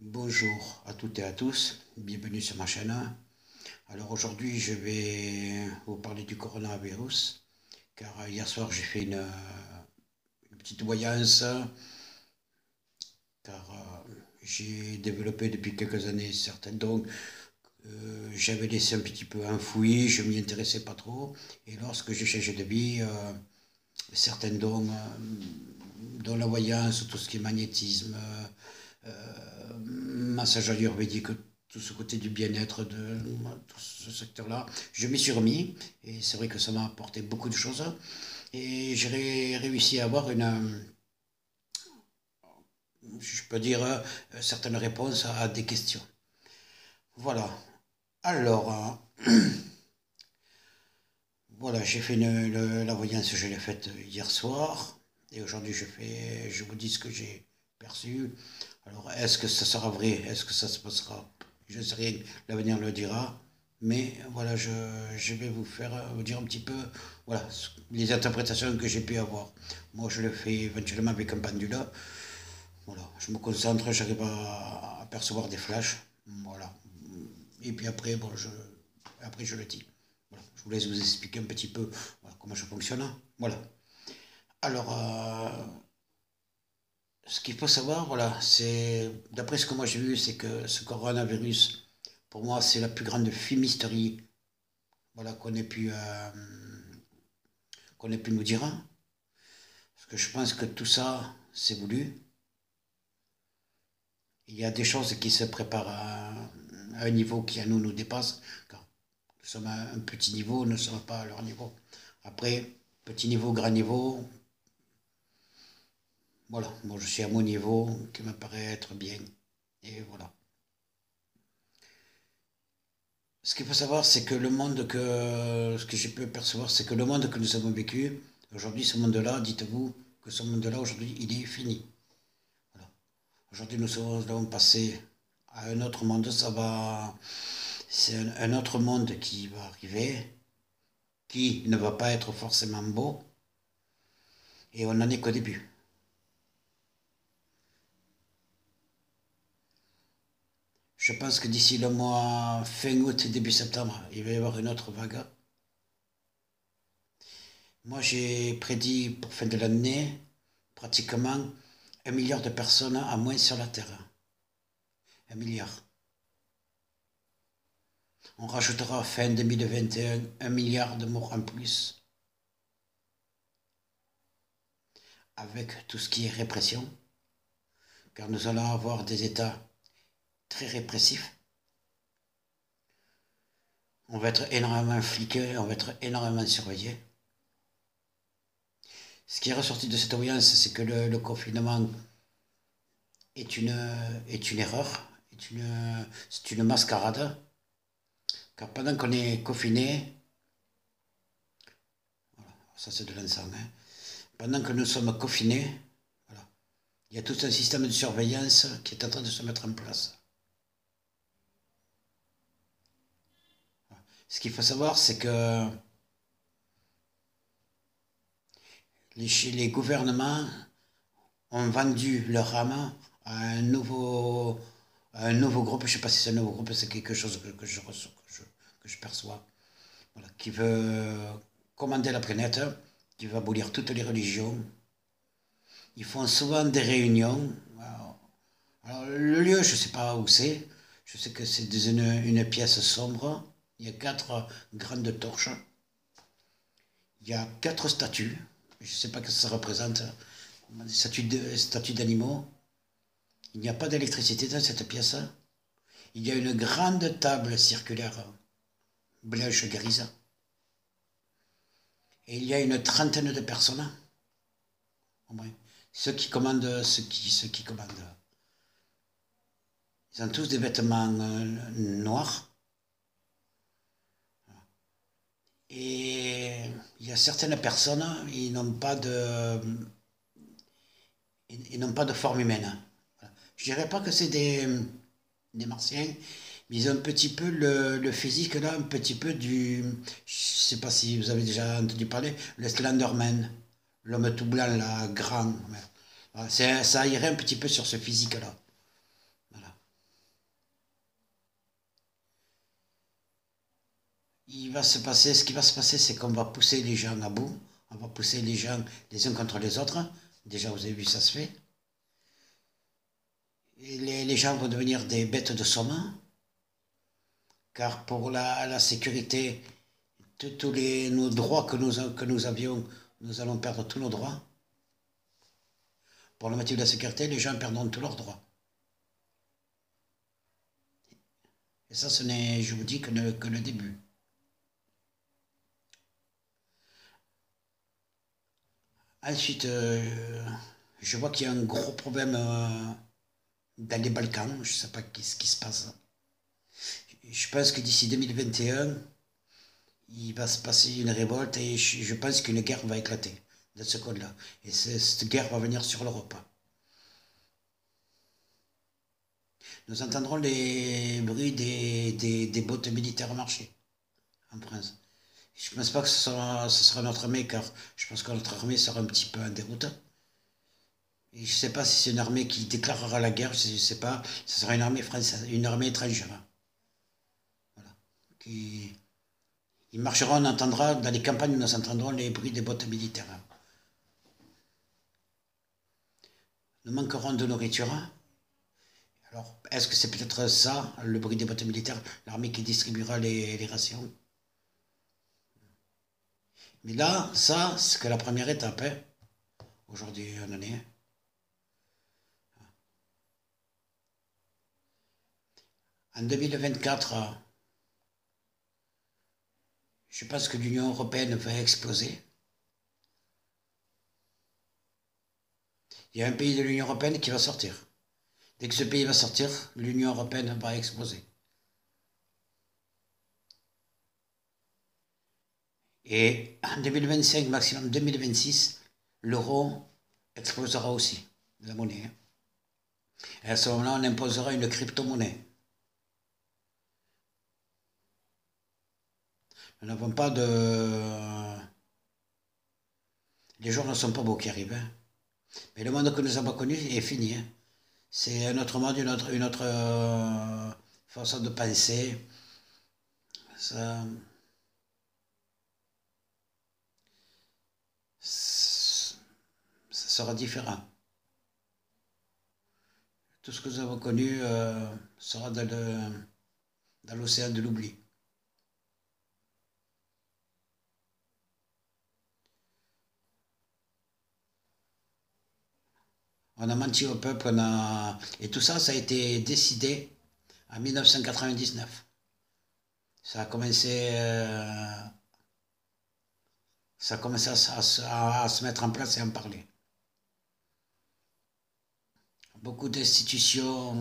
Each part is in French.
Bonjour à toutes et à tous, bienvenue sur ma chaîne. Alors aujourd'hui je vais vous parler du coronavirus, car hier soir j'ai fait une petite voyance, car j'ai développé depuis quelques années certains dons. J'avais laissé un petit peu enfouis, je m'y intéressais pas trop, et lorsque j'ai changé de vie, certains dons, dont la voyance, tout ce qui est magnétisme, massage ayurvédique, tout ce côté du bien-être, de tout ce secteur-là, je m'y suis remis et c'est vrai que ça m'a apporté beaucoup de choses et j'ai réussi à avoir je peux dire, certaines réponses à des questions. Voilà. Alors, voilà, j'ai fait la voyance, je l'ai faite hier soir et aujourd'hui je vous dis ce que j'ai perçu. Alors, est-ce que ça sera vrai? Est-ce que ça se passera? Je ne sais rien, l'avenir le dira. Mais voilà, je vais vous dire un petit peu voilà, les interprétations que j'ai pu avoir. Moi, je le fais éventuellement avec un pendule. Voilà, je me concentre, j'arrive à percevoir des flashs. Voilà. Et puis après, après je le dis. Voilà. Je vous laisse vous expliquer un petit peu voilà, comment je fonctionne. Voilà. Alors, ce qu'il faut savoir, voilà, c'est, d'après ce que moi j'ai vu, c'est que ce coronavirus, pour moi, c'est la plus grande fumisterie, voilà, qu'on ait pu nous dire. Parce que je pense que tout ça, c'est voulu. Il y a des choses qui se préparent à un niveau qui à nous dépasse. Car nous sommes à un petit niveau, nous ne sommes pas à leur niveau. Après, petit niveau, grand niveau, voilà, moi je suis à mon niveau qui me paraît être bien. Et voilà. Ce qu'il faut savoir, c'est que ce que j'ai pu percevoir, c'est que le monde que nous avons vécu, aujourd'hui, ce monde-là, dites-vous que ce monde-là, aujourd'hui, il est fini. Voilà. Aujourd'hui, nous allons passer à un autre monde, c'est un autre monde qui va arriver, qui ne va pas être forcément beau, et on n'en est qu'au début. Je pense que d'ici le mois fin août, début septembre, il va y avoir une autre vague. Moi, j'ai prédit pour fin de l'année pratiquement 1 milliard de personnes à moins sur la Terre. 1 milliard. On rajoutera fin 2021 1 milliard de morts en plus, avec tout ce qui est répression, car nous allons avoir des États très répressifs. On va être énormément fliqués, on va être énormément surveillés. Ce qui est ressorti de cette audience, c'est que le confinement est une, est une erreur, c'est une mascarade, car pendant qu'on est confiné, voilà, ça c'est de l'encens, hein, pendant que nous sommes confinés, voilà, il y a tout un système de surveillance qui est en train de se mettre en place. Voilà. Ce qu'il faut savoir, c'est que les gouvernements ont vendu leur âme à à un nouveau groupe, je ne sais pas si c'est un nouveau groupe, c'est quelque chose que je perçois, voilà, qui veut commander la planète, qui veut abolir toutes les religions. Ils font souvent des réunions. Alors, le lieu, je ne sais pas où c'est. Je sais que c'est dans une pièce sombre. Il y a 4 grandes torches. Il y a 4 statues. Je ne sais pas ce que ça représente. Des statues d'animaux. Il n'y a pas d'électricité dans cette pièce. Il y a une grande table circulaire blanche grise. Et il y a une trentaine de personnes, au moins. Ceux qui commandent. Ils ont tous des vêtements noirs. Et il y a certaines personnes, ils n'ont pas de forme humaine. Voilà. Je dirais pas que c'est des martiens, mais ils ont un petit peu le physique là, un petit peu je sais pas si vous avez déjà entendu parler, le Slenderman, l'homme tout blanc là, grand. Voilà. Ça irait un petit peu sur ce physique là. Voilà. Ce qui va se passer, c'est qu'on va pousser les gens à bout. On va pousser les gens les uns contre les autres. Déjà, vous avez vu, ça se fait. Et les gens vont devenir des bêtes de somme. Car pour la sécurité, tous nos droits que nous avions, nous allons perdre tous nos droits. Pour le motif de la sécurité, les gens perdront tous leurs droits. Et ça, ce n'est, je vous dis, que le début. Ensuite, je vois qu'il y a un gros problème dans les Balkans. Je ne sais pas ce qui se passe. Je pense que d'ici 2021, il va se passer une révolte et je pense qu'une guerre va éclater de ce code-là. Et cette guerre va venir sur l'Europe. Nous entendrons les bruits des bottes militaires marcher en France. Je ne pense pas que ce sera notre armée, car je pense que notre armée sera un petit peu en déroute. Et je ne sais pas si c'est une armée qui déclarera la guerre, je ne sais pas. Ce sera une armée française, une armée étrangère. Voilà. Ils marcheront, on entendra, dans les campagnes, nous entendrons les bruits des bottes militaires. Nous manquerons de nourriture. Alors, est-ce que c'est peut-être ça, le bruit des bottes militaires, l'armée qui distribuera les rations? Mais là, ça, c'est que la première étape. Hein. Aujourd'hui, on en est. En 2024, je pense que l'Union européenne va exploser. Il y a un pays de l'Union européenne qui va sortir. Dès que ce pays va sortir, l'Union européenne va exploser. Et en 2025, maximum 2026, l'euro explosera aussi, la monnaie. Hein. Et à ce moment-là, on imposera une crypto-monnaie. Nous n'avons pas de... Les jours ne sont pas beaux qui arrivent. Hein. Mais le monde que nous avons connu est fini. Hein. C'est un autre monde, une autre façon de penser. Ça, ça sera différent. Tout ce que nous avons connu sera dans l'océan de l'oubli. On a menti au peuple, et tout ça, ça a été décidé en 1999. Ça a commencé, ça a commencé à se mettre en place et à en parler. Beaucoup d'institutions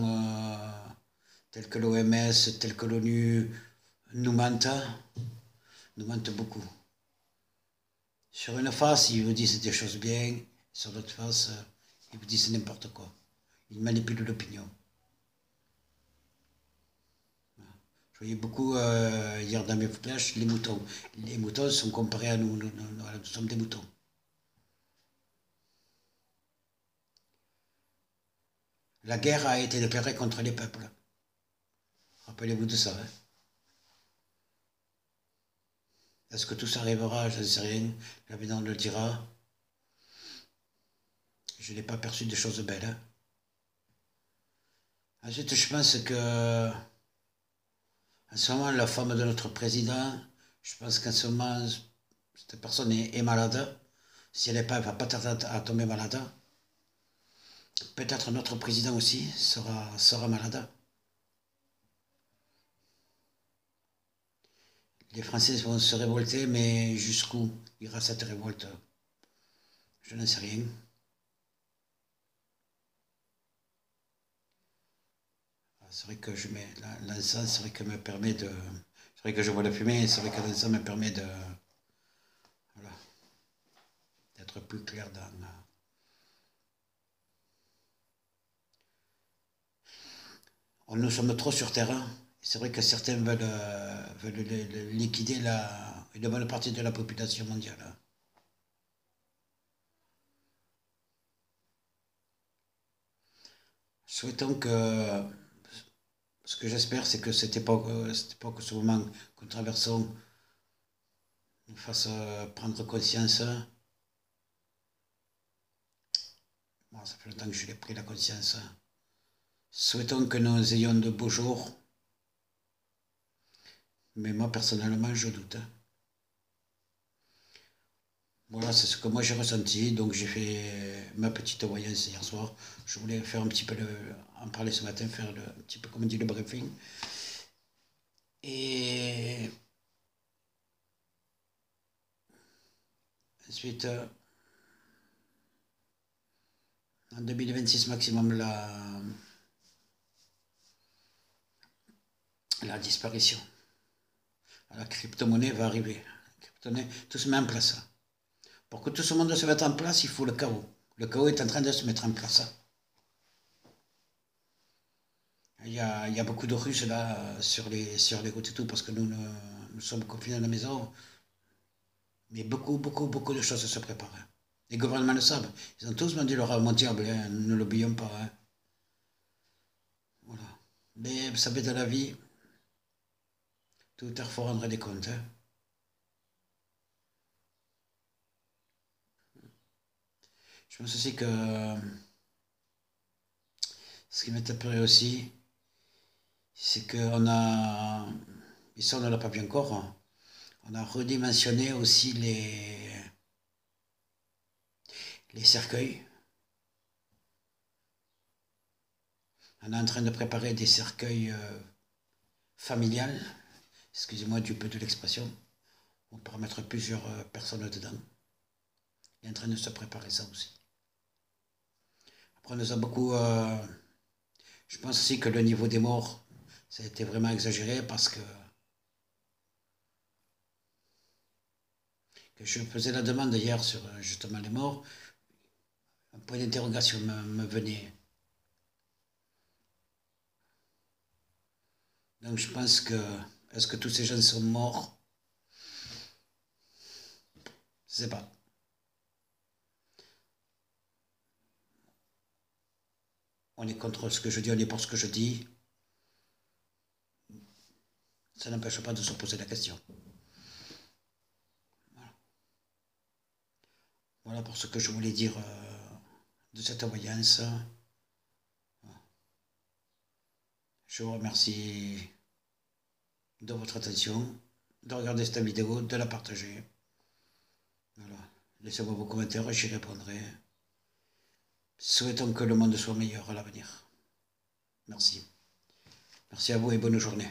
telles que l'OMS, telles que l'ONU nous mentent beaucoup. Sur une face, ils vous disent des choses bien, sur l'autre face, ils vous disent n'importe quoi. Ils manipulent l'opinion. Je voyais beaucoup hier dans mes flashs les moutons. Les moutons sont comparés à nous. Nous sommes des moutons. La guerre a été déclarée contre les peuples. Rappelez-vous de ça. Hein. Est-ce que tout ça arrivera? Je ne sais rien. L'avenir le dira. Je n'ai pas perçu de choses belles. Hein. Ensuite, je pense que en ce moment, la femme de notre président, je pense qu'en ce moment, cette personne est malade. Si elle n'est pas, elle ne va pas tarder à tomber malade. Peut-être notre président aussi sera malade. Les Français vont se révolter, mais jusqu'où ira cette révolte? Je n'en sais rien. C'est vrai que je mets l'encens, c'est vrai que me permet de. C'est vrai que je vois la fumée, c'est vrai que l'encens me permet de. Voilà, d'être plus clair dans. Nous sommes trop sur terrain. C'est vrai que certains veulent liquider une bonne partie de la population mondiale. Hein. Souhaitons que. Ce que j'espère, c'est que cette époque, ce moment que nous traversons nous fasse prendre conscience. Bon, ça fait longtemps que je l'ai pris la conscience. Souhaitons que nous ayons de beaux jours. Mais moi, personnellement, je doute. Voilà, c'est ce que moi j'ai ressenti. Donc j'ai fait ma petite voyance hier soir. Je voulais faire un petit peu en parler ce matin, faire un petit peu comme on dit le briefing. Et ensuite, en 2026 maximum, la disparition. La crypto-monnaie va arriver. La crypto-monnaie, tout se met en place. Pour que tout ce monde se mette en place, il faut le chaos. Le chaos est en train de se mettre en place. Il y a beaucoup de Russes là sur les routes et tout, parce que nous sommes confinés à la maison. Mais beaucoup, beaucoup, beaucoup de choses se préparent. Les gouvernements le savent. Ils ont tous vendu leur arme diable, hein, ne l'oublions pas. Hein. Voilà. Mais vous savez, dans la vie, tout à l'heure, il faut rendre des comptes. Hein. Je pense aussi que ce qui m'interpelle aussi, c'est qu'on a, et ça on ne l'a pas vu encore, hein, on a redimensionné aussi les cercueils. On est en train de préparer des cercueils familiales, excusez-moi du peu de l'expression, on pourra mettre plusieurs personnes dedans. Il est en train de se préparer ça aussi. Après, on nous a beaucoup. Je pense aussi que le niveau des morts, ça a été vraiment exagéré parce que je faisais la demande hier sur justement les morts. Un point d'interrogation me venait. Donc je pense que. Est-ce que tous ces gens sont morts? Je ne sais pas. On est contre ce que je dis, on est pour ce que je dis. Ça n'empêche pas de se poser la question. Voilà, voilà pour ce que je voulais dire de cette voyance. Je vous remercie de votre attention, de regarder cette vidéo, de la partager. Voilà. Laissez-moi vos commentaires, j'y répondrai. Souhaitons que le monde soit meilleur à l'avenir. Merci. Merci à vous et bonne journée.